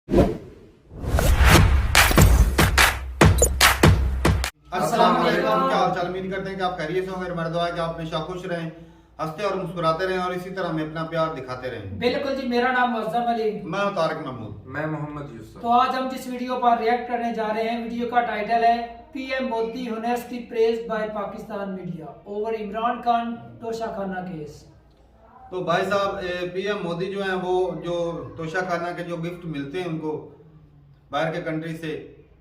अस्सलाम वालेकुम, क्या हाल चाल। उम्मीद करते हैं कि आप खैरियत से होंगे। हमारी दुआ है कि आप हमेशा खुश रहें, हंसते और मुस्कुराते रहें और इसी तरह हमें अपना प्यार दिखाते रहें। बिल्कुल जी, मेरा नाम मुअज्जम अली, मैं हूं तारिक महमूद। मैं मोहम्मद यूसुफ। तो आज हम जिस वीडियो पर रिएक्ट करने जा रहे हैं, वीडियो का टाइटल है PM Modi honestly praised by Pakistan media over Imran Khan Toshakhana case. तो भाई साहब, पीएम मोदी जो हैं वो जो तोशाखाना के जो गिफ्ट मिलते हैं उनको बाहर के कंट्री से,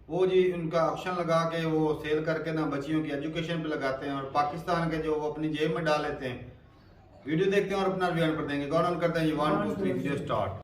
वो जी उनका ऑप्शन लगा के वो सेल करके ना बच्चियों की एजुकेशन पे लगाते हैं और पाकिस्तान के जो वो अपनी जेब में डाल लेते हैं। वीडियो देखते हैं और अपना रिव्यू कर देंगे। गौर ऑन करते हैं। 1 2 3 वीडियो स्टार्ट।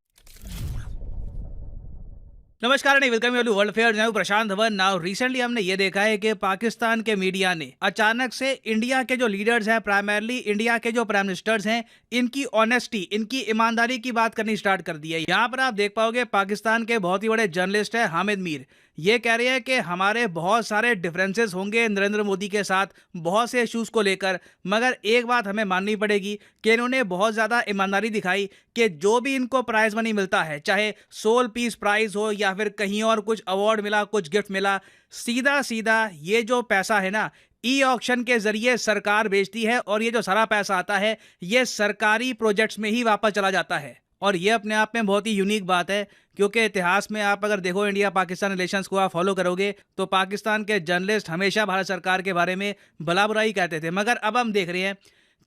नमस्कार and welcome to world affairs. मैं प्रशांत धवन। नाउ रिसेंटली हमने ये देखा है कि पाकिस्तान के मीडिया ने अचानक से इंडिया के जो लीडर्स हैं, प्राइमरली इंडिया के जो प्राइम मिनिस्टर्स हैं, इनकी ऑनेस्टी, इनकी ईमानदारी की बात करनी स्टार्ट कर दी है। यहाँ पर आप देख पाओगे पाकिस्तान के बहुत ही बड़े जर्नलिस्ट हैं हामिद मीर, ये कह रहे हैं कि हमारे बहुत सारे डिफरेंसेस होंगे नरेंद्र मोदी के साथ बहुत से इश्यूज को लेकर, मगर एक बात हमें माननी पड़ेगी कि इन्होंने बहुत ज़्यादा ईमानदारी दिखाई कि जो भी इनको प्राइज़ मनी मिलता है, चाहे सोल पीस प्राइज़ हो या फिर कहीं और कुछ अवार्ड मिला, कुछ गिफ्ट मिला, सीधा सीधा ये जो पैसा है ना, ई ऑक्शन के जरिए सरकार बेचती है और ये जो सारा पैसा आता है ये सरकारी प्रोजेक्ट्स में ही वापस चला जाता है। और ये अपने आप में बहुत ही यूनिक बात है, क्योंकि इतिहास में आप अगर देखो इंडिया पाकिस्तान रिलेशंस को आप फॉलो करोगे तो पाकिस्तान के जर्नलिस्ट हमेशा भारत सरकार के बारे में भला बुराई कहते थे। मगर अब हम देख रहे हैं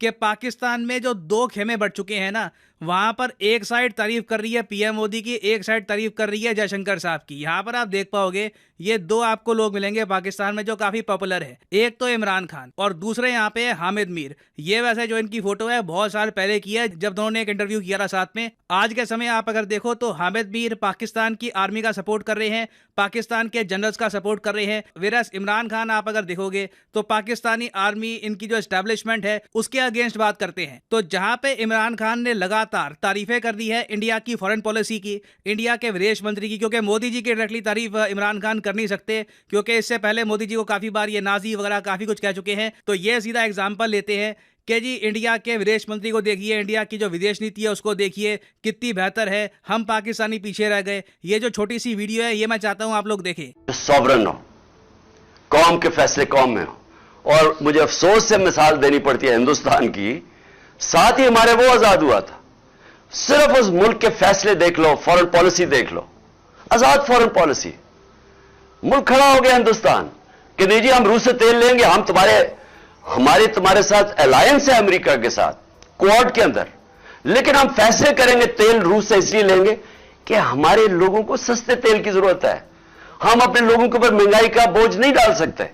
कि पाकिस्तान में जो दो खेमे बढ़ चुके हैं ना, वहां पर एक साइड तारीफ कर रही है पीएम मोदी की, एक साइड तारीफ कर रही है जयशंकर साहब की। यहाँ पर आप देख पाओगे ये दो आपको लोग मिलेंगे पाकिस्तान में जो काफी पॉपुलर है, एक तो इमरान खान और दूसरे यहाँ पे है हामिद मीर। ये वैसे जो इनकी फोटो है बहुत साल पहले की है, जब दोनों ने एक इंटरव्यू किया था साथ में। आज के समय आप अगर देखो तो हामिद मीर पाकिस्तान की आर्मी का सपोर्ट कर रहे हैं, पाकिस्तान के जनरल्स का सपोर्ट कर रहे हैं, वेरस इमरान खान आप अगर देखोगे तो पाकिस्तानी आर्मी, इनकी जो एस्टेब्लिशमेंट है उसके अगेंस्ट बात करते हैं। तो जहां पे इमरान खान ने लगातार तारीफें कर दी है इंडिया की फॉरेन पॉलिसी की, इंडिया के विदेश मंत्री की, क्योंकि मोदी जी की डायरेक्टली तारीफ इमरान खान कर नहीं सकते, क्योंकि इससे पहले मोदी जी को काफी बार ये नाजी वगैरह काफी कुछ कह चुके हैं। तो ये सीधा एग्जाम्पल लेते हैं कि जी इंडिया के विदेश मंत्री को देखिए, इंडिया की जो विदेश नीति है उसको देखिए कितनी बेहतर है, हम पाकिस्तानी पीछे रह गए। ये जो छोटी सी वीडियो है ये मैं चाहता हूं आप लोग देखें। सॉवरन हो, कौम के फैसले कौम में हो, और मुझे अफसोस से मिसाल देनी पड़ती है हिंदुस्तान की, साथ ही हमारे वो आजाद हुआ था। सिर्फ उस मुल्क के फैसले देख लो, फॉरेन पॉलिसी देख लो, आजाद फॉरेन पॉलिसी। मुल्क खड़ा हो गया हिंदुस्तान कि नहीं जी हम रूस से तेल लेंगे, हम तुम्हारे साथ अलायंस है अमेरिका के साथ क्वाड के अंदर, लेकिन हम फैसले करेंगे तेल रूस से इसलिए लेंगे कि हमारे लोगों को सस्ते तेल की जरूरत है, हम अपने लोगों के ऊपर महंगाई का बोझ नहीं डाल सकते।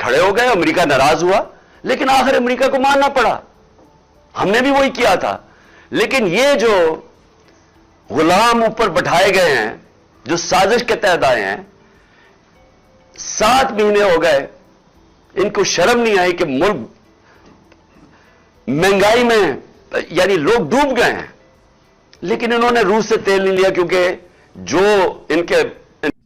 खड़े हो गए, अमेरिका नाराज हुआ, लेकिन आखिर अमेरिका को मानना पड़ा। हमने भी वही किया था। लेकिन ये जो गुलाम ऊपर बैठाए गए हैं, जो साजिश के तहत आए हैं, 7 महीने हो गए, इनको शर्म नहीं आई कि मुल्क महंगाई में, यानी लोग डूब गए हैं, लेकिन इन्होंने रूस से तेल नहीं लिया क्योंकि जो इनके।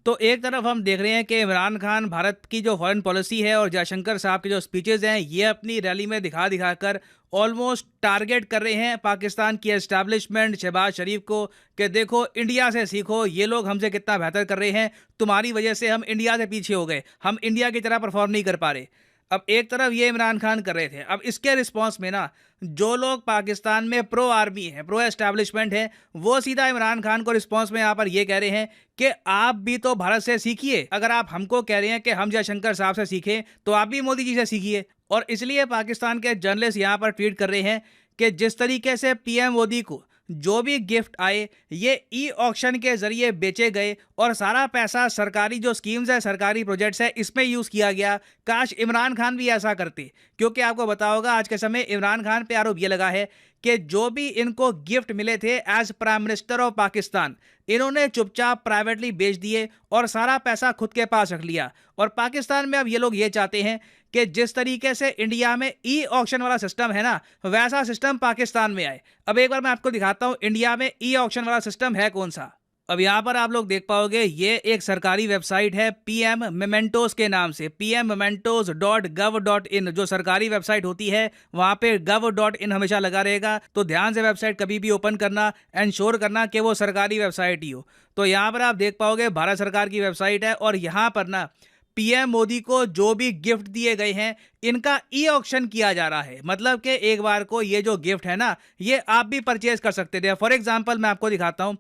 तो एक तरफ हम देख रहे हैं कि इमरान खान भारत की जो फॉरेन पॉलिसी है और जयशंकर साहब के जो स्पीचेस हैं ये अपनी रैली में दिखा दिखाकर ऑलमोस्ट टारगेट कर रहे हैं पाकिस्तान की एस्टैब्लिशमेंट, शहबाज शरीफ को, कि देखो इंडिया से सीखो, ये लोग हमसे कितना बेहतर कर रहे हैं, तुम्हारी वजह से हम इंडिया से पीछे हो गए, हम इंडिया की तरह परफॉर्म नहीं कर पा रहे। अब एक तरफ ये इमरान खान कर रहे थे, अब इसके रिस्पॉन्स में ना जो लोग पाकिस्तान में प्रो आर्मी है, प्रो एस्टैब्लिशमेंट है, वो सीधा इमरान खान को रिस्पॉन्स में यहाँ पर ये कह रहे हैं कि आप भी तो भारत से सीखिए। अगर आप हमको कह रहे हैं कि हम जयशंकर साहब से सीखें तो आप भी मोदी जी से सीखिए। और इसलिए पाकिस्तान के जर्नलिस्ट यहाँ पर ट्वीट कर रहे हैं कि जिस तरीके से पीएम मोदी को जो भी गिफ्ट आए ये ई ऑक्शन के जरिए बेचे गए और सारा पैसा सरकारी जो स्कीम्स है, सरकारी प्रोजेक्ट्स है, इसमें यूज़ किया गया। काश इमरान खान भी ऐसा करते, क्योंकि आपको बताया होगा आज के समय इमरान खान पे आरोप ये लगा है कि जो भी इनको गिफ्ट मिले थे as prime minister of Pakistan, इन्होंने चुपचाप प्राइवेटली बेच दिए और सारा पैसा खुद के पास रख लिया। और पाकिस्तान में अब ये लोग ये चाहते हैं कि जिस तरीके से इंडिया में ई ऑक्शन वाला सिस्टम है ना, वैसा सिस्टम पाकिस्तान में आए। अब एक बार मैं आपको दिखाता हूं इंडिया में ई ऑक्शन वाला सिस्टम है कौन सा। अब यहाँ पर आप लोग देख पाओगे ये एक सरकारी वेबसाइट है पीएम मेमेंटोस के नाम से, pmmementos.gov.in जो सरकारी वेबसाइट होती है वहाँ पे gov.in हमेशा लगा रहेगा। तो ध्यान से वेबसाइट कभी भी ओपन करना, इंश्योर करना कि वो सरकारी वेबसाइट ही हो। तो यहाँ पर आप देख पाओगे भारत सरकार की वेबसाइट है और यहाँ पर ना पीएम मोदी को जो भी गिफ्ट दिए गए हैं इनका ई ऑक्शन किया जा रहा है। मतलब कि एक बार को ये जो गिफ्ट है ना ये आप भी परचेज कर सकते थे। फॉर एग्जाम्पल मैं आपको दिखाता हूँ,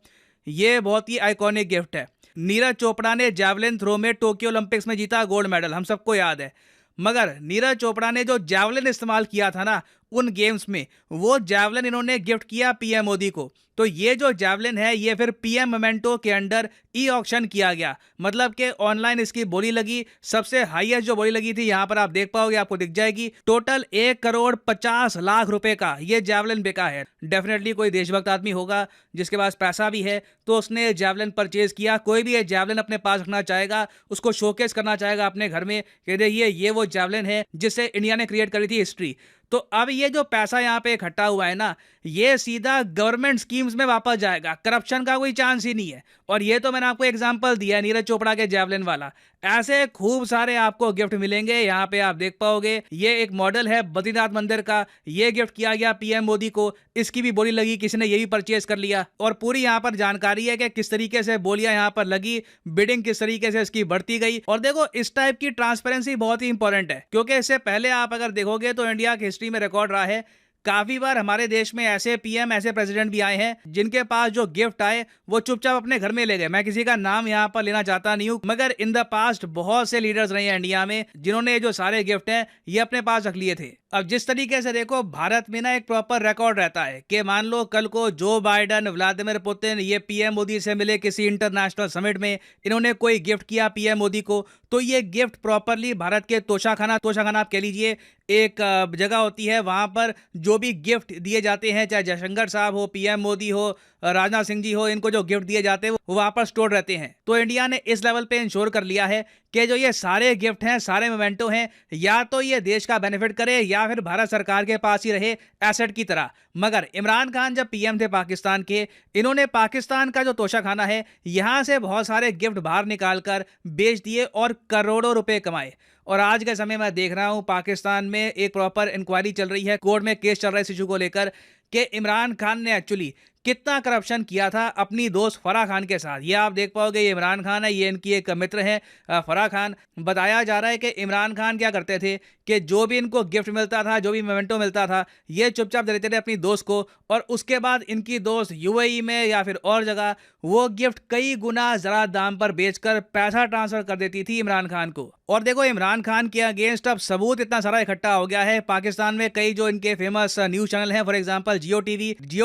ये बहुत ही आइकॉनिक गिफ्ट है। नीरज चोपड़ा ने जैवलिन थ्रो में टोक्यो ओलंपिक्स में जीता गोल्ड मेडल, हम सबको याद है। मगर नीरज चोपड़ा ने जो जैवलिन इस्तेमाल किया था ना उन गेम्स में, वो जैवलिन इन्होंने गिफ्ट किया पीएम मोदी को। तो ये जो जैवलिन है ये फिर पीएम मोमेंटो के अंडर ई ऑक्शन किया गया। मतलब कि ऑनलाइन इसकी बोली लगी, सबसे हाईएस्ट जो बोली लगी थी यहाँ पर आप देख पाओगे, आपको दिख जाएगी, टोटल 1,50,00,000 रुपए का ये जैवलिन बिका है। डेफिनेटली कोई देशभक्त आदमी होगा जिसके पास पैसा भी है तो उसने जैवलिन परचेज किया। कोई भी ये जैवलिन अपने पास रखना चाहेगा, उसको शोकेस करना चाहेगा अपने घर में कि देखिए ये वो जैवलिन है जिससे इंडिया ने क्रिएट करी थी हिस्ट्री। तो अब ये जो पैसा यहाँ पे इकट्ठा हुआ है ना ये सीधा गवर्नमेंट स्कीम्स में वापस जाएगा, करप्शन का कोई चांस ही नहीं है। और ये तो मैंने आपको एग्जांपल दिया नीरज चोपड़ा के जैवलिन वाला, ऐसे खूब सारे आपको गिफ्ट मिलेंगे। यहाँ पे आप देख पाओगे ये एक मॉडल है बद्रीनाथ मंदिर का, ये गिफ्ट किया गया पीएम मोदी को, इसकी भी बोली लगी, किसी ने ये भी परचेज कर लिया। और पूरी यहाँ पर जानकारी है कि किस तरीके से बोलियां यहाँ पर लगी, बिडिंग किस तरीके से इसकी बढ़ती गई। और देखो इस टाइप की ट्रांसपेरेंसी बहुत ही इंपॉर्टेंट है क्योंकि इससे पहले आप अगर देखोगे तो इंडिया की हिस्ट्री में रिकॉर्ड रहा है काफी बार हमारे देश में ऐसे पीएम ऐसे प्रेसिडेंट भी आए हैं जिनके पास जो गिफ्ट आए वो चुपचाप अपने घर में ले गए। मैं किसी का नाम यहाँ पर लेना चाहता नहीं हूँ, मगर इन द पास्ट बहुत से लीडर्स रहे हैं इंडिया में जिन्होंने जो सारे गिफ्ट हैं ये अपने पास रख लिए थे। अब जिस तरीके से देखो भारत में ना एक प्रॉपर रिकॉर्ड रहता है कि मान लो कल को जो बाइडन, व्लादिमीर पुतिन ये पीएम मोदी से मिले किसी इंटरनेशनल समिट में, इन्होंने कोई गिफ्ट किया पीएम मोदी को, तो ये गिफ्ट प्रॉपरली भारत के तोशाखाना आप कह लीजिए एक जगह होती है, वहां पर जो भी गिफ्ट दिए जाते हैं चाहे जयशंकर साहब हो, पीएम मोदी हो, राजनाथ सिंह जी हो, इनको जो गिफ्ट दिए जाते हैं वो वहां पर स्टोर रहते हैं। तो इंडिया ने इस लेवल पे इंश्योर कर लिया है कि जो ये सारे गिफ्ट हैं, सारे मोमेंटो हैं, या तो ये देश का बेनिफिट करे या फिर भारत सरकार के पास ही रहे एसेट की तरह। मगर इमरान खान जब पीएम थे पाकिस्तान के, इन्होंने पाकिस्तान का जो तोशाखाना है यहां से बहुत सारे गिफ्ट बाहर निकाल कर बेच दिए और करोड़ों रुपए कमाए। और आज के समय मैं देख रहा हूं पाकिस्तान में एक प्रॉपर इंक्वायरी चल रही है, कोर्ट में केस चल रहा है इस इशू को लेकर कि इमरान खान ने एक्चुअली कितना करप्शन किया था अपनी दोस्त फराह खान के साथ। ये आप देख पाओगे, ये इमरान खान है, ये इनकी एक मित्र है फराह खान। बताया जा रहा है कि इमरान खान क्या करते थे कि जो भी इनको गिफ्ट मिलता था, जो भी मोमेंटो मिलता था, ये चुपचाप दे देते थे अपनी दोस्त को, और उसके बाद इनकी दोस्त यूएई में या फिर और जगह वो गिफ्ट कई गुना ज़्यादा दाम पर बेचकर पैसा ट्रांसफर कर देती थी इमरान खान को। और देखो इमरान खान के अगेंस्ट अब सबूत इतना सारा इकट्ठा हो गया है। पाकिस्तान में कई जो इनके फेमस न्यूज़ चैनल हैं, फॉर एग्जांपल जियो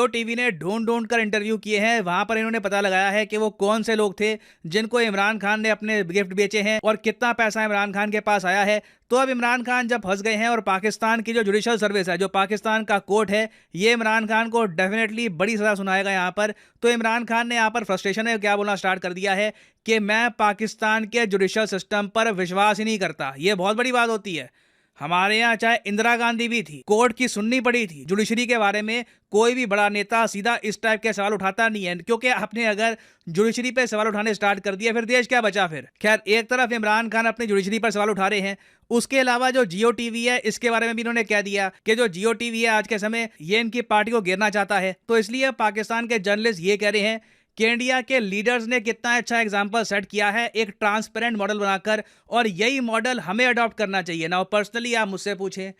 टीवी ने ढूंढ कर इंटरव्यू किए हैं। वहां पर इन्होंने पता लगाया है कि वो कौन से लोग थे जिनको इमरान खान ने अपने गिफ्ट बेचे हैं और कितना पैसा इमरान खान के पास आया है। तो अब इमरान खान जब फंस गए हैं और पाकिस्तान की जो जुडिशल सर्विस है, जो पाकिस्तान का कोर्ट है, ये इमरान खान को डेफिनेटली बड़ी सजा सुनाएगा यहाँ पर। तो इमरान खान ने यहाँ पर फ्रस्ट्रेशन है क्या बोलना स्टार्ट कर दिया है कि मैं पाकिस्तान के जुडिशल सिस्टम पर विश्वास ही नहीं करता। ये बहुत बड़ी बात होती है। हमारे यहाँ चाहे इंदिरा गांधी भी थी, कोर्ट की सुननी पड़ी थी जुडिशरी के बारे में। कोई भी बड़ा नेता सीधा इस टाइप के सवाल उठाता नहीं है, क्योंकि आपने अगर जुडिशरी पे सवाल उठाने स्टार्ट कर दिया फिर देश क्या बचा फिर। खैर, एक तरफ इमरान खान अपनी जुडिशरी पर सवाल उठा रहे हैं, उसके अलावा जो जियो टीवी है इसके बारे में भी इन्होंने कह दिया कि जो जियो टीवी है आज के समय ये इनकी पार्टी को घेरना चाहता है। तो इसलिए पाकिस्तान के जर्नलिस्ट ये कह रहे हैं कि इंडिया के लीडर्स ने कितना अच्छा एग्जाम्पल सेट किया है एक ट्रांसपेरेंट मॉडल बनाकर, और यही मॉडल हमें अडॉप्ट करना चाहिए। नाउ पर्सनली आप मुझसे पूछें,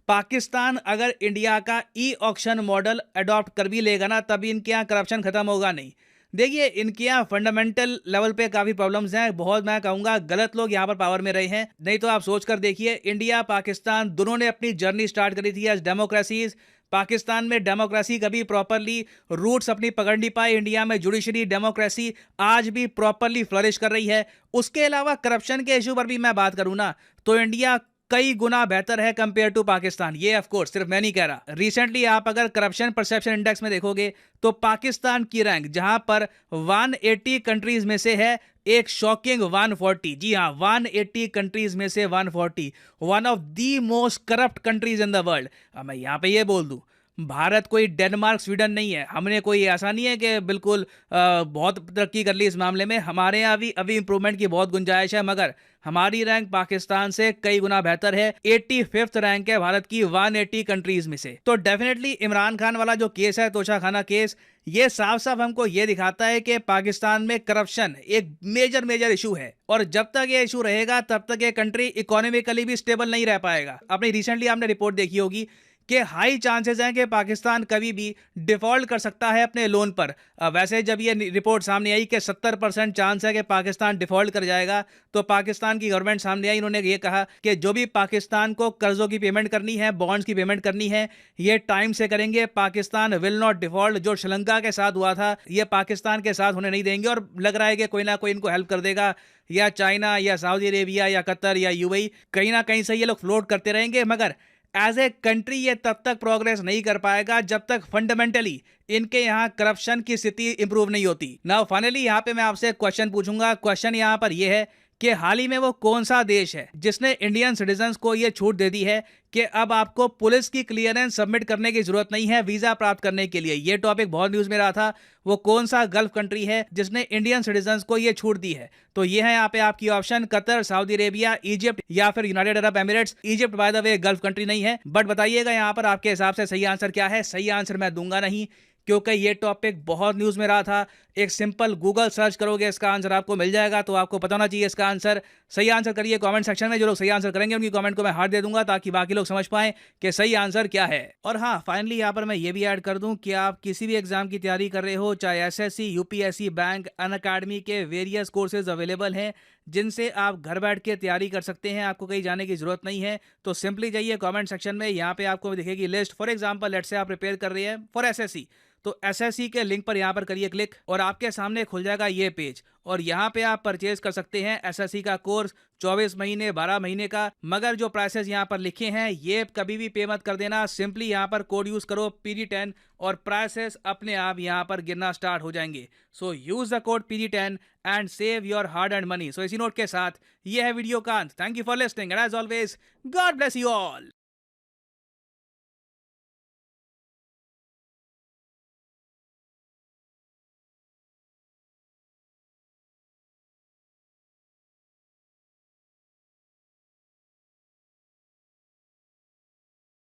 पाकिस्तान अगर इंडिया का ई ऑक्शन मॉडल अडॉप्ट कर भी लेगा ना, तभी इनके यहाँ करप्शन खत्म होगा नहीं। देखिए इनके यहाँ फंडामेंटल लेवल पे काफ़ी प्रॉब्लम्स हैं, बहुत मैं कहूँगा गलत लोग यहाँ पर पावर में रहे हैं। नहीं तो आप सोच कर देखिए, इंडिया पाकिस्तान दोनों ने अपनी जर्नी स्टार्ट करी थी एज डेमोक्रेसीज। पाकिस्तान में डेमोक्रेसी कभी प्रॉपरली रूट्स अपनी पकड़ नहीं पाई। इंडिया में जुडिशरी डेमोक्रेसी आज भी प्रॉपरली फ्लरिश कर रही है। उसके अलावा करप्शन के इशू पर भी मैं बात करूँ ना, तो इंडिया कई गुना बेहतर है कंपेयर टू पाकिस्तान। ये ऑफ कोर्स सिर्फ मैं नहीं कह रहा। रिसेंटली आप अगर करप्शन परसेप्शन इंडेक्स में देखोगे तो पाकिस्तान की रैंक जहां पर 180 कंट्रीज में से है एक शॉकिंग 140। जी हाँ, 180 कंट्रीज में से 140, one of the most corrupt countries in the world. अब मैं यहाँ पे ये बोल दूं, भारत कोई डेनमार्क स्वीडन नहीं है। हमने कोई ऐसा नहीं है कि बिल्कुल बहुत तरक्की कर ली इस मामले में। हमारे यहाँ भी अभी इंप्रूवमेंट की बहुत गुंजाइश है, मगर हमारी रैंक पाकिस्तान से कई गुना बेहतर है। 85th रैंक है भारत की 180 कंट्रीज में से। तो डेफिनेटली इमरान खान वाला जो केस है, तोशाखाना केस, ये साफ साफ हमको ये दिखाता है कि पाकिस्तान में करप्शन एक मेजर इशू है, और जब तक ये इशू रहेगा तब तक ये कंट्री इकोनॉमिकली भी स्टेबल नहीं रह पाएगा। अपनी रिसेंटली आपने रिपोर्ट देखी होगी कि हाई चांसेस हैं कि पाकिस्तान कभी भी डिफॉल्ट कर सकता है अपने लोन पर। वैसे जब ये रिपोर्ट सामने आई कि 70% चांस है कि पाकिस्तान डिफॉल्ट कर जाएगा, तो पाकिस्तान की गवर्नमेंट सामने आई, इन्होंने ये कहा कि जो भी पाकिस्तान को कर्जों की पेमेंट करनी है, बॉन्ड्स की पेमेंट करनी है, ये टाइम से करेंगे। Pakistan will not default. जो श्रीलंका के साथ हुआ था, ये पाकिस्तान के साथ होने नहीं देंगे, और लग रहा है कि कोई ना कोई इनको हेल्प कर देगा, या चाइना या सऊदी अरेबिया या कतर या यूएई, कहीं ना कहीं से ये लोग फ्लोट करते रहेंगे। मगर एज ए कंट्री ये तब तक प्रोग्रेस नहीं कर पाएगा जब तक फंडामेंटली इनके यहाँ करप्शन की स्थिति इंप्रूव नहीं होती। नाउ फाइनली यहाँ पे मैं आपसे क्वेश्चन पूछूंगा। क्वेश्चन यहाँ पर यह है कि हाल ही में वो कौन सा देश है जिसने इंडियन सिटीजन्स को ये छूट दे दी है कि अब आपको पुलिस की क्लियरेंस सबमिट करने की जरूरत नहीं है वीजा प्राप्त करने के लिए। ये टॉपिक बहुत न्यूज में रहा था। वो कौन सा गल्फ कंट्री है जिसने इंडियन सिटीजन्स को ये छूट दी है? तो ये है यहाँ पे आपकी option, Qatar, Saudi Arabia, Egypt या फिर United Arab Emirates. Egypt by the way gulf country नहीं है। बट बताइएगा यहाँ पर आपके हिसाब से सही आंसर क्या है? सही आंसर मैं दूंगा नहीं, क्योंकि ये टॉपिक बहुत न्यूज़ में रहा था। एक सिंपल गूगल सर्च करोगे, इसका आंसर आपको मिल जाएगा। तो आपको पता होना चाहिए इसका आंसर। सही आंसर करिए कमेंट सेक्शन में। जो लोग सही आंसर करेंगे उनकी कमेंट को मैं हार्ट दे दूंगा, ताकि बाकी लोग समझ पाएं कि सही आंसर क्या है। और हाँ, फाइनली यहाँ पर मैं ये भी ऐड कर दूं कि आप किसी भी एग्जाम की तैयारी कर रहे हो, चाहे एसएससी, यूपीएससी, बैंक, अनअकैडमी के वेरियस कोर्सेज अवेलेबल हैं जिनसे आप घर बैठ के तैयारी कर सकते हैं। आपको कहीं जाने की जरूरत नहीं है। तो सिंपली जाइए कमेंट सेक्शन में, यहाँ पे आपको दिखेगी list. For example, let's say आप प्रिपेयर कर रहे हैं फॉर एसएससी, तो एसएससी के लिंक पर यहाँ पर करिए क्लिक, और आपके सामने खुल जाएगा ये पेज। और यहाँ पे आप परचेज कर सकते हैं एसएससी का कोर्स 24 महीने 12 महीने का। मगर जो प्राइसेस यहाँ पर लिखे हैं ये कभी भी पे मत कर देना। सिंपली यहाँ पर कोड यूज करो PD10 और प्राइसेस अपने आप यहाँ पर गिरना स्टार्ट हो जाएंगे। So use the code PD10 and save your hard and money. So इसी नोट के साथ ये है वीडियो का अंत। Thank you for listening and as always God bless you all.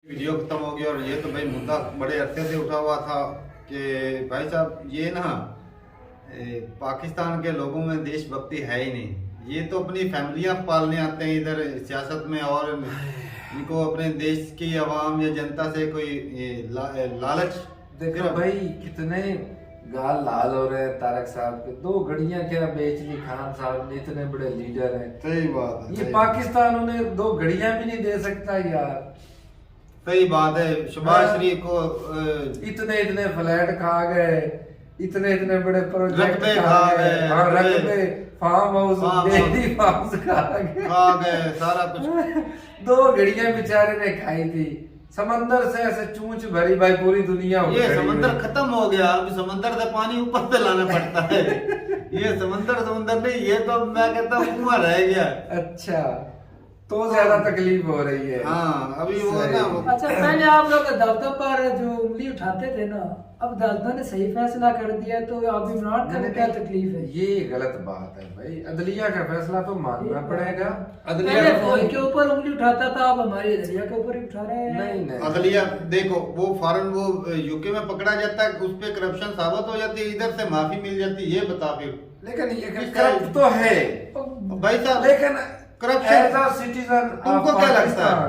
Video खत्म हो गया। और ये तो भाई मुद्दा बड़े अरसे से उठा हुआ था कि भाई साहब ये ना पाकिस्तान के लोगों में देशभक्ति है ही नहीं। ये तो अपनी फैमिलियां पालने आते हैं इधर सियासत में, और इनको अपने देश की आवाम या जनता से कोई लालच। देखो भाई कितने गाल लाल हो रहे हैं तारक साहब के। 2 घड़ियां क्या बेच ली खान साहब ने, इतने बड़े लीडर हैं। सही बात है। ये पाकिस्तान उन्हें 2 घड़ियां भी नहीं दे सकता यार। सही बात है। शहबाज शरीफ को इतने फ्लैट खा गए, इतने बड़े प्रोजेक्ट रकबे खा गए, हाँ रकबे, फार्म हाउस, डेयरी फार्म्स खा गए सारा कुछ। 2 घड़ियां बेचारे ने खाई थी। समंदर से ऐसे चूंच भरी भाई पूरी दुनिया। ये समंदर खत्म हो गया। अब समंदर से पानी ऊपर से लाना पड़ता है। ये समंदर नहीं, ये तो मैं कहता हूँ कुआं रह गया। अच्छा, तो ज्यादा तकलीफ हो रही है। हाँ, अभी वो है ना वो। अच्छा, पहले आप लोग अदालतों पर जो उंगली उठाते थे ना, अब अदालतों ने सही फैसला कर दिया, तो अब इमरान खान को क्या तकलीफ है? ये गलत बात है भाई। अदलिया का फैसला तो मानना पड़ेगा। पहले फौज के ऊपर उंगली उठाता था, अब हमारी अदलिया के ऊपर ही उठा रहे हैं। नहीं अदलिया देखो, वो फॉरन वो यूके में पकड़ा जाता है, उस पे करप्शन साबित हो जाती है, इधर से माफी मिल जाती है। ये बता फिर। लेकिन ये करप्ट तो है भाई साहब, लेकिन करप्शन एज अ सिटीजन तुमको क्या लगता है?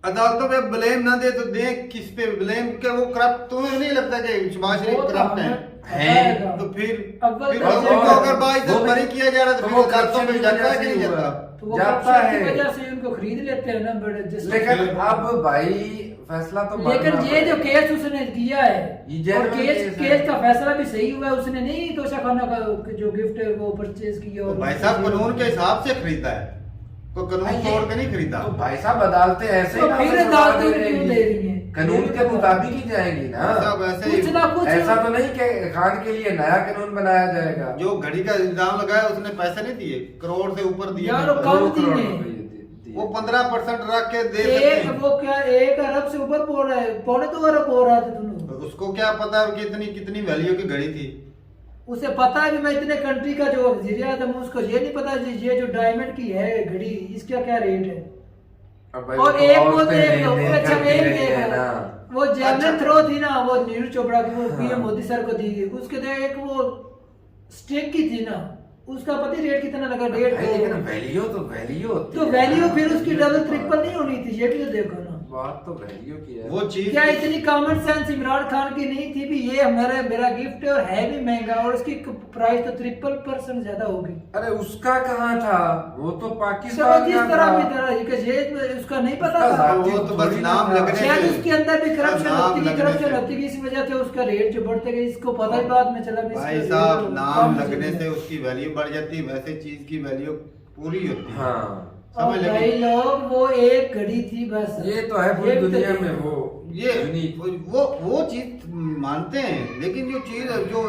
अदालतों पे ब्लेम ना दे तो दे किस पे ब्लेम? क्या वो करप्ट? तुम्हें नहीं लगता कि शहबाज शरीफ करप्ट है? तो फिर उनको अगर बाइस बरी किया जा रहा है तो फिर अदालतों में जाता है कि नहीं जाता? जाता है, वजह से उनको खरीद लेते हैं ना बड़े। लेकिन अब भाई फैसला तो लेकिन ये जो केस उसने किया है, और केस का फैसला भी सही हुआ है। उसने नहीं तोशाखाना का जो गिफ्ट है वो परचेज किया, और भाई साहब कानून के हिसाब से खरीदा है, कोई कानून तोड़ के नहीं खरीदा। तो भाई साहब अदालतें ऐसे ही तो फिर अदालतें क्यों दे रही हैं? कानून के मुताबिक ही जाएंगी ना। कुछ ना कुछ ऐसा तो नहीं कि खान के लिए नया कानून बनाया जाएगा। जो घड़ी का इल्जाम लगाया उसने पैसे नहीं दिए, करोड़ से ऊपर दिए। यार, कब दिए? वो 15% रख के दे सकते एक हैं। वो क्या 1 अरब से ऊपर बोल रहा है, 2.25 अरब हो रहा था दोनों। उसको क्या पता है कि इतनी कितनी वैल्यू की घड़ी थी। उसे पता है भी मैं इतने कंट्री का जो वजीर आजम हूं, उसको ये नहीं पता जी ये जो डायमंड की है घड़ी इसका क्या रेट है। अब भाई और वो एक वो औरतें देख लो, लेन-देन अच्छा करती एक रही है देखो, ना। वो जैवलिन अच्छा। थ्रो थी ना, वो नीरज चोपड़ा की, वो हाँ। पीएम मोदी सर को दी गई, उसके तो एक वो स्टेक की थी ना, उसका पता ही रेट कितना लगा, भाई, लेकिन 1.5 वैल्यू तो वैल्यू होती तो है वैल्यू ना। फिर उसकी डबल ट्रिपल नहीं होनी थी, ये भी तो देखो ना। बात तो वैल्यू की है। वो चीज क्या इतनी कॉमन सेंस इमरान खान की नहीं थी भी ये मेरा गिफ्ट है और है भी महंगा और उसकी प्राइस तो 3% ज्यादा होगी। अरे उसका कहाँ था, वो तो चलो पाकिस्तान जिस का तरह था। भी तरह ये उसका नहीं पता उसका था। जाति वो तो बस थोड़ी नाम था। लगने शायद से- उसके अंदर भी करप्शन नाम होती लगने करप्शन से। होती इस वजह से उसका रेट जो बढ़ते गए, इसको पता ही बाद में चला भी भाई इसका साहब रेट नाम कम लगने चल से रहा है। उसकी वैल्यू बढ़ जाती है, वैसे चीज की वैल्यू पूरी होती है। हाँ और समझ भाई लगे। लोग वो एक घड़ी थी बस। ये तो है पूरी एक तो दुनिया देखो। में वो ये यूनिक। वो चीज मानते हैं, लेकिन जो चीज जो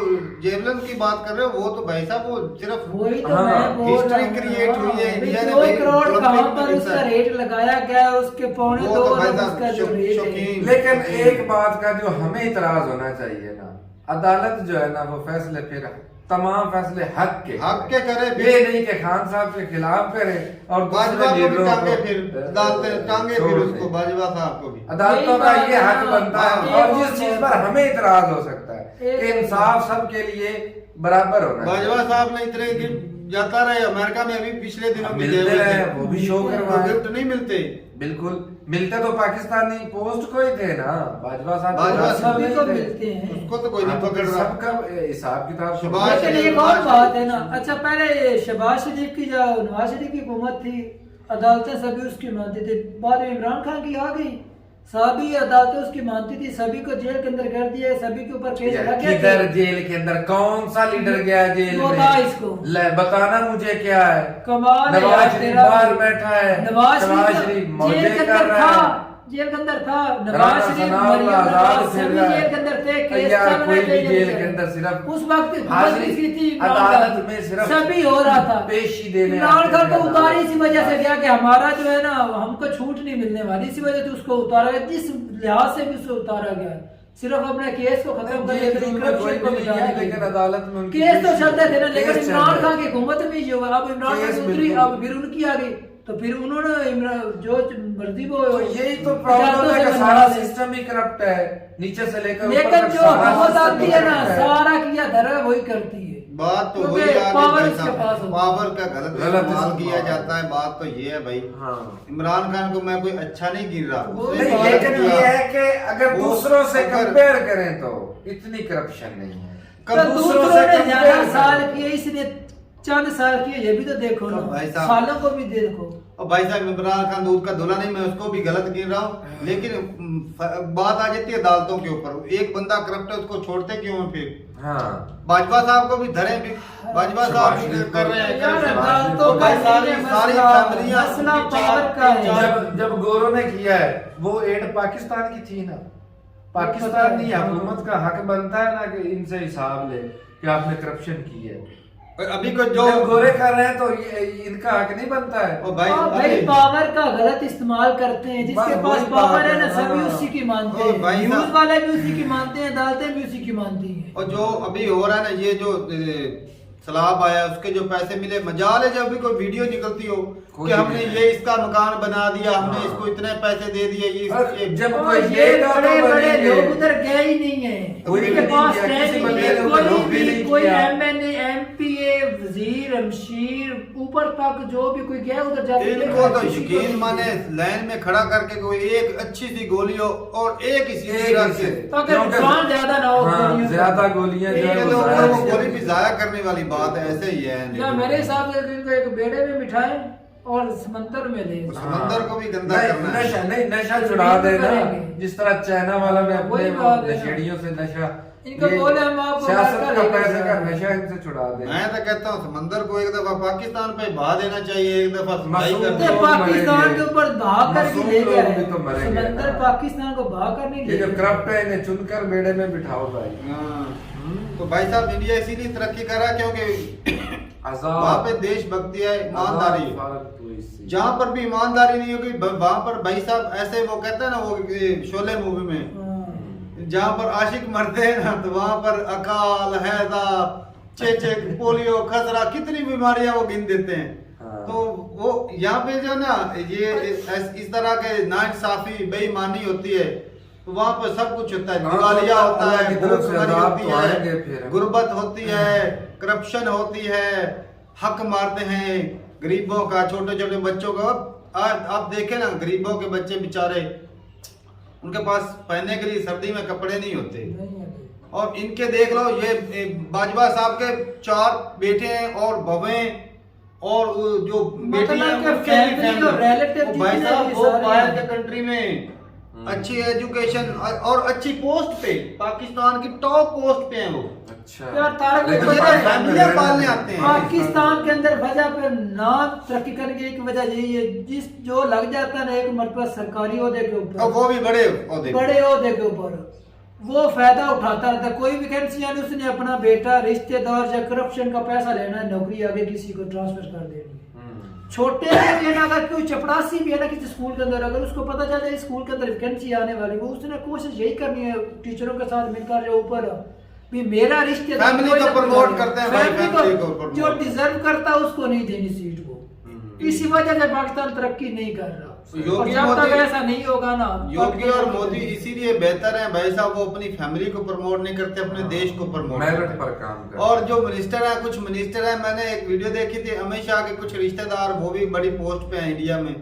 जेवलिन की बात कर रहे हो वो तो भाई साहब वो सिर्फ वही तो हाँ, मैं बोल रहा history हूँ। create हुई है, हाँ, इंडिया ने 2 भाई करोड़ ओलंपिक कहाँ में पर हिस्सा उसका है। रेट लगाया गया है, उसके पौने वो 2 तो भाई अरब साहब उसका जो रेट है। शौकीन। लेकिन एक बात का जो हमें इतराज होना चाहिए ना, अदालत जो है ना वो फैसले फिर तमाम फैसले हक के करे ये नहीं कि खान साहब के खिलाफ करे और बाजवा को भी लीडरों टांगे को, फिर अदालतें टांगे छोड़ फिर दे। उसको बाजवा साहब को भी। अदालतों का ये हक बनता है। हाँ, और जिस चीज पर हमें इतराज हो सकता है कि इंसाफ सबके लिए बराबर होना बाजवा चाहिए। साहब ने इतने गिफ्ट जाता रहे अमेरिका में, अभी पिछले दिनों में मिलते गए हुए रहे, थे। वो भी शो उनको करवाए। गिफ्ट नहीं मिलते। बिल्कुल मिलते तो पाकिस्तानी पोस्ट को ही थे ना, बाजवा साहब बाजवा तो सभी नहीं को थे। मिलते हैं। उसको तो कोई हाँ, नहीं तो पकड़ रहा। सबका हिसाब किताब शहबाज लेकिन शरीफ, एक और नवाज बात है शरीफ। ना, अच्छा पहले शहबाज शरीफ की जो नवाज शरीफ की हुकूमत थी, अदालतें सभी उसकी मानती थी, बाद में इमरान खान की आ गई, सभी अदालतें उसकी मानती थी, सभी को जेल के अंदर कर दिया, सभी के ऊपर केस रखे किधर थे। जेल के अंदर कौन सा लीडर गया जेल वो में? था इसको। ले बताना मुझे क्या है। कमाल है नवाज यार शरीफ तेरा। बाहर बैठा है, नवाज शरीफ शरीफ मौजे जेल के कर अंदर रहा था, है। जेल के अंदर था नवाज राना शरीफ, सनाउल्लाह मरियम आजाद नवाज फिर सभी रहा है। जेल के अंदर थे, केस यार चल कोई रहे भी थे जेल के अंदर सिर्फ उस वक्त हाजिरी हुकूमत इसकी थी इमरान अदालत खान। में सिर्फ सभी हो रहा था पेशी देने इमरान आते खान थे को उतारी अदालत। इसी वजह से गया कि हमारा जो है ना हमको छूट नहीं मिलने वाली, इसी वजह से उसको उतारा गया, जिस लिहाज से भी उसको उतारा गया, सिर्फ अपने केस को खत्म करने के लिए, करप्शन को मिटाने के लेकिन लिए। अदालत में उनकी केस तो पेशी- चलते थे ना, लेकिन केस चल इमरान रहे खान थे। की हुकूमत में जो अब इमरान केस खान उतरी, बिल्कुल। अब फिर उनकी आ गई, तो फिर उन्होंने जो मर्जी वो तो यही तो प्रॉब्लम है कि सारा सिस्टम ही करप्ट है, नीचे से लेकर ऊपर लेकिन तक जो सारा हुकूमत system आती है ना corrupt है। सारा किया धरा वही करती है। बात तो क्योंकि वही आ गई पावर भाई उसके साहब, पास होती है। पावर का गलत गलत इस्तेमाल इस्तेमाल। किया जाता है। बात तो ये है भाई, हाँ। इमरान खान को मैं कोई अच्छा नहीं गिन रहा। वो उसने नहीं, गलत लेकिन किया। ये है कि अगर वो दूसरों से अगर- कंपेयर करें तो इतनी करप्शन नहीं है। तो दूसरों ने compare ज्यादा साल करें। किए, इसने चंद साल किए, ये भी तो देखो तो ना, भाई साहब- सालों को भी देखो। और भाई साहब इमरान खान दूध का धुला नहीं, मैं उसको भी गलत गिन रहा हूँ, लेकिन बात आ जाती है अदालतों के ऊपर। एक बंदा करप्ट है उसको छोड़ते क्यों हैं फिर? हाँ बाजवा साहब को भी धरे भी, बाजवा साहब भी शहबाज कर रहे हैं। यार, करप्शन। अदालतों और भाई का सारी ये सारी मसला- फैमिलियां मसला उनकी पावर का है। जब गोरों ने किया है वो एड पाकिस्तान की थी ना, पाकिस्तानी हुकूमत का हक बनता है ना कि इनसे हिसाब ले कि आपने करप्शन की है। और अभी को जो जब गोरे कर रहे हैं तो ये इनका हक नहीं बनता है। और भाई हाँ, भाई अभी- पावर का गलत इस्तेमाल करते हैं, जिसके बस पास वही पावर बात है ना है, सभी हाँ। उसी की मानते ओ, हैं, भाई न्यूज साहब- वाले भी उसी की मानते हैं, अदालतें भी उसी की मानती हैं। और जो अभी हो रहा है ना, ये जो सलाब आया उसके जो पैसे मिले, मजाल है जब भी कोई वीडियो निकलती हो कोई कि हमने नहीं। ये इसका मकान बना दिया, हमने हाँ। इसको इतने पैसे दे दिए, ये जब और कोई ये देगा तो बड़े बड़े बनेंगे। लोग उधर गए ही नहीं है, कोई भी उनके नहीं पास गया, है किसी नहीं बंदे है, ने उधर रुख भी नहीं कोई किया। एमएनए एमपीए वजीर अमशीर ऊपर तक जो भी कोई गया उधर जाके इनको तो किसी को यकीन नहीं माने दिया। लाइन में खड़ा करके कोई एक अच्छी सी गोली हो और एक ही सीधी एक रख ही के से। तो अगर क्योंकि- नुकसान ज्यादा ना हो हाँ, गोलियों का। ज्यादा गोलियां जो है ये वो तो जाया वो नहीं गोली भी जाती। जाया करने वाली बात है, ऐसे ही है। या मेरे हिसाब से इनको एक बेड़े में बिठाए और समंदर में ले समंदर को भी गंदा नहीं, करना है। नशा नहीं, नशा छुड़ा बिल्कुल देना, करेंगे। जिस तरह चाइना वाला ने अपने वही वो बात है ना। नशेड़ियों से नशा, इनको ये बोले हम आपको सियासत अमेरिका का लेके पैसे का जाएंगे। नशा इनसे छुड़ा दे। मैं तो कहता हूँ समंदर को एक दफा पाकिस्तान पे बहा देना चाहिए, एक दफा सुनाई मासूम कर तो दे। लोग पाकिस्तान मरेंगे। के ऊपर बहा कर मासूम ले गया लोग है, भी तो मरेंगे समंदर ना। पाकिस्तान को बहा कर नहीं ये ले जो गया। करप्ट है इन्हें चुनकर बेड़े में बिठाओ भाई। हाँ। तो भाई साहब इंडिया इसीलिए तरक्की कर रहा है क्योंकि वहाँ पे देशभक्ति है, ईमानदारी है। है। जहाँ पर भी ईमानदारी नहीं होगी वहाँ पर भाई साहब ऐसे वो कहते हैं ना वो शोले मूवी में, जहाँ पर आशिक मरते हैं ना तो वहाँ पर अकाल, हैजा, चेचक, पोलियो, खसरा, कितनी बीमारियां वो गिन देते हैं। तो वो यहाँ पे जो ना ये इस तरह के नाइंसाफी, बेईमानी होती है, तो वहाँ पर सब कुछ होता है, दिवालिया होता है, भूखमरी होती है, गुर्बत होती है, करप्शन होती है, हक मारते हैं गरीबों का, छोटे छोटे बच्चों का। आप देखें ना गरीबों के बच्चे बेचारे, उनके पास पहनने के लिए सर्दी में कपड़े नहीं होते, और इनके देख लो ये बाजवा साहब के 4 बेटे हैं और बहुएं और जो बेटी है उनके भी फैमिली, भाई साहब वो बाहर के कंट्री में अच्छी एजुकेशन और अच्छी पोस्ट पे, पाकिस्तान की टॉप पोस्ट पे हैं वो। अच्छा फैमिलियां पालने आते हैं पाकिस्तान के अंदर वजह पे नाम तरक्की करने की एक वजह यही है, जिस जो लग जाता है ना एक मरतबा सरकारी ओहदे के ऊपर, और वो भी बड़े ओहदे के ऊपर, वो फायदा उठाता रहता है। कोई वैकेंसी यानी उसने अपना बेटा, रिश्तेदार या करप्शन का पैसा लेना है, नौकरी आगे किसी को ट्रांसफर कर देनी है। छोटे भी है ना, अगर कोई चपड़ासी भी है ना किसी स्कूल के अंदर, अगर उसको पता चल जाए स्कूल के अंदर वैकेंसी आने वाली, वो उसने कोशिश यही करनी है टीचरों के साथ मिलकर जो ऊपर भी मेरा रिश्तेदार फैमिली को प्रमोट करते हैं, फैमिली को जो डिजर्व करता है उसको नहीं देनी सीट वो। इसी वजह से पाकिस्तान तरक्की नहीं कर रहा। योगी जब तक मोदी ऐसा नहीं होगा ना, योगी और मोदी इसीलिए बेहतर है भाई साहब, वो अपनी फैमिली को प्रमोट नहीं करते, अपने देश को प्रमोट मेरिट पर काम करते। और जो मिनिस्टर है, कुछ मिनिस्टर है, मैंने एक वीडियो देखी थी अमित शाह के कुछ रिश्तेदार, वो भी बड़ी पोस्ट पे हैं इंडिया में,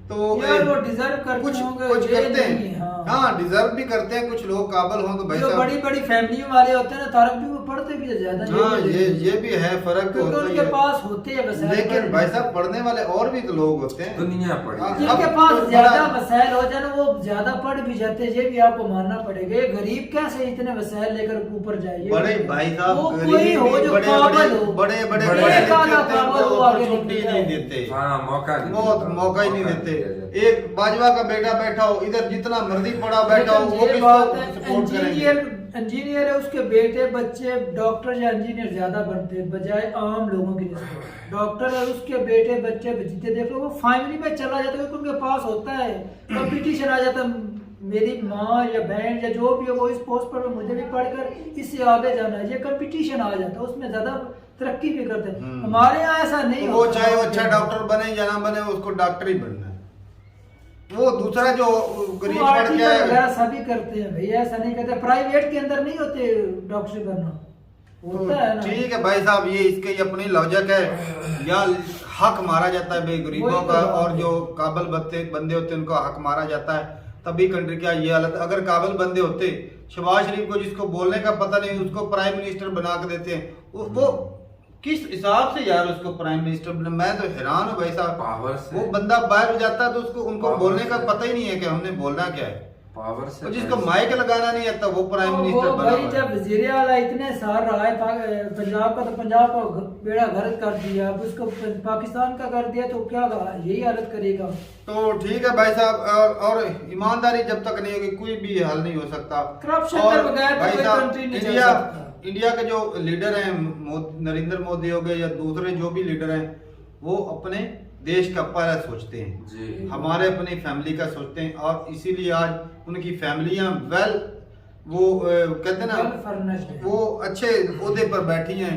तो यार वो डिजर्व करते कुछ होंगे, कुछ ये करते नहीं, हैं। हाँ। हाँ डिजर्व भी करते हैं, कुछ लोग काबिल हों तो भाई जो साहब बड़ी बड़ी फैमिलियों वाले होते हैं ना तारक भी, वो पढ़ते भी ज्यादा नहीं हाँ होते। ये भी है, फर्क तो क्योंकि होता ही उनके है। पास होते हैं वसाइल, लेकिन भाई साहब पढ़ने वाले और भी तो लोग होते हैं, दुनिया पड़ी हाँ, जिनके अब पास तो ज्यादा बड़ा- वसाइल हो जाए ना वो ज्यादा पढ़ भी जाते हैं, ये भी आपको मानना पड़ेगा। ये गरीब कैसे इतने वसाइल लेकर ऊपर जाए? बड़े भाई साहब वो गरीब कोई हो जो बड़े काबिल हो, बड़े बड़े बड़े बड़े काला काबिल हो, आगे छुट्टी निकल नहीं जाए। देते, हाँ मौका नहीं बहुत देता। मौका ही नहीं मौका देते। दिया जाता। एक बाजवा का बेटा बैठा हो इधर, जितना मर्जी पड़ा बैठा हो, वो ये किसको बात है, सपोर्ट करेंगे? इंजीनियर है, उसके बेटे बच्चे डॉक्टर या इंजीनियर ज्यादा बनते हैं बजाय आम लोगों की निस्बत। डॉक्टर है, उसके बेटे बच्चे जितने देख लो वो फैमिली में चला जाता है, उनके पास होता है, कंपटीशन आ जाता है, मेरी माँ या बहन या जो भी हो वो इस पोस्ट पर, मुझे भी पढ़कर इससे आगे जाना है, ये कंपटीशन आ जाता है, उसमें ज्यादा तरक्की भी करते हैं। हमारे यहाँ ऐसा नहीं वो होता। चाहे वो अच्छा डॉक्टर बने या ना बने, उसको डॉक्टर ही बनना है। वो दूसरा जो गरीब वो पढ़ आर्टिकल के वगैरह सभी करते हैं भैया, ऐसा नहीं करते। प्राइवेट के अंदर नहीं होते डॉक्टर बनना, होता है ना। ठीक है भाई साहब, ये इसके अपनी लॉजिक है, या हक मारा जाता है गरीबों वही तो का, बात और है। जो काबिल बंदे होते हैं उनको हक मारा जाता है, तभी कंट्री का ये हालत। अगर काबिल बंदे होते, शहबाज शरीफ को जिसको बोलने का पता नहीं उसको प्राइम मिनिस्टर बना के देते हैं, वो किस हिसाब से यार उसको प्राइम मिनिस्टर बना? मैं तो हैरान हूँ भाई साहब। पावर से वो बंदा बाहर जाता है तो उसको उनको पावर बोलने का से। पता ही नहीं है कि हमने बोलना क्या है। पावर से और जिसको माइक लगाना नहीं आता वो प्राइम मिनिस्टर वो बना भाई हुआ है। जब वजीर आला इतने साल रहा है पंजाब का, तो पंजाब का बेड़ा गर्क कर दिया, अब उसको पाकिस्तान का कर दिया, तो क्या यही हालत करेगा? तो ठीक है भाई साहब, और ईमानदारी जब तक नहीं होगी कोई भी हल नहीं हो सकता। करप्शन और के बगैर तो भाई कोई साहब, कंट्री नहीं चल सकता। इंडिया के जो लीडर हैं, नरेंद्र मोदी हो गए या दूसरे जो भी लीडर हैं, वो अपने देश का पहले सोचते हैं जी। हमारे अपनी फैमिली का सोचते हैं, और इसीलिए आज उनकी फैमिलियां वो कहते हैं Well ना furnished है। वो अच्छे ओहदे पर बैठी हैं,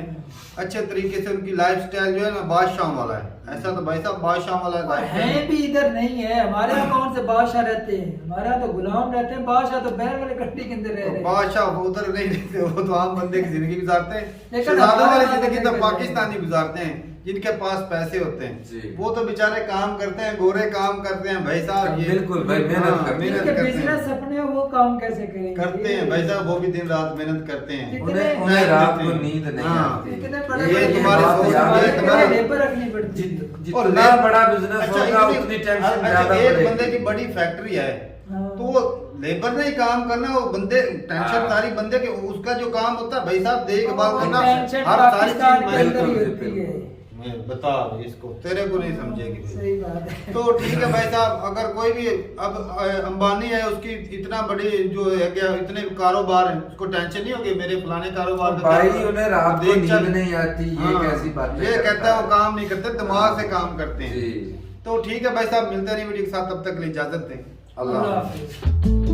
अच्छे तरीके से उनकी लाइफस्टाइल जो है ना बादशाह वाला है। ऐसा तो भाई साहब बादशाह वाला और हैं भी इधर नहीं है, हमारे यहाँ कौन से बादशाह रहते हैं? हमारे यहाँ तो गुलाम रहते हैं, बादशाह तो बैर वाले कंट्री के अंदर रह रहे हैं। बादशाह उधर नहीं रहते, वो तो आम बंदे की जिंदगी गुजारते हैं। लेकिन शहजादों हमारे वाली यहाँ जिंदगी तो तो पाकिस्तानी गुजारते हैं जिनके पास पैसे होते जी। हैं। वो तो बेचारे काम करते हैं, गोरे काम करते हैं भाई साहब। ये बिल्कुल भाई, मेहनत हाँ, करते हैं। मेहनत जिनके करते बिजनेस हैं, अपने वो काम कैसे करेंगे? करते हैं भाई साहब, वो भी दिन रात मेहनत करते हैं। कितने- उन्हें रात को देते हैं। नींद नहीं हाँ। आती। कितने ये बड़े तुम्हारी बात सोच याद है, है, तुम्हारा लेबर रखनी पड़ती है। और जितना बड़ा बिजनेस अच्छा, होगा इतनी- उतनी टेंशन अच्छा, ज्यादा एक पड़ेगी। बंदे की बड़ी फैक्ट्री है हाँ। तो वो लेबर ने ही काम करना, वो बंदे टेंशन हाँ। सारी बंदे के उसका जो काम होता है भाई साहब देखभाल वो करना, टेंशन हर सारी पाकिस्तान चीज के अंदर ही बिल्कुल, होती है। मैं बता इसको, तेरे को नहीं समझेगी भाई। सही बात है। तो ठीक है भाई साहब, अगर कोई भी अब अंबानी है, उसकी इतना बड़ी जो है क्या इतने कारोबार है, उसको टेंशन नहीं होगी मेरे फलाने कारोबार का भाई क्या? उन्हें रात को देख नींद चल। नहीं आती, ये हाँ, कैसी बात ये कहता है वो काम नहीं करते, दिमाग से काम करते हैं। जी। तो ठीक है भाई साहब, मिलते नहीं वीडियो के साथ, तब तक के लिए इजाजत दें। अल्लाह अल्लाह हाफिज।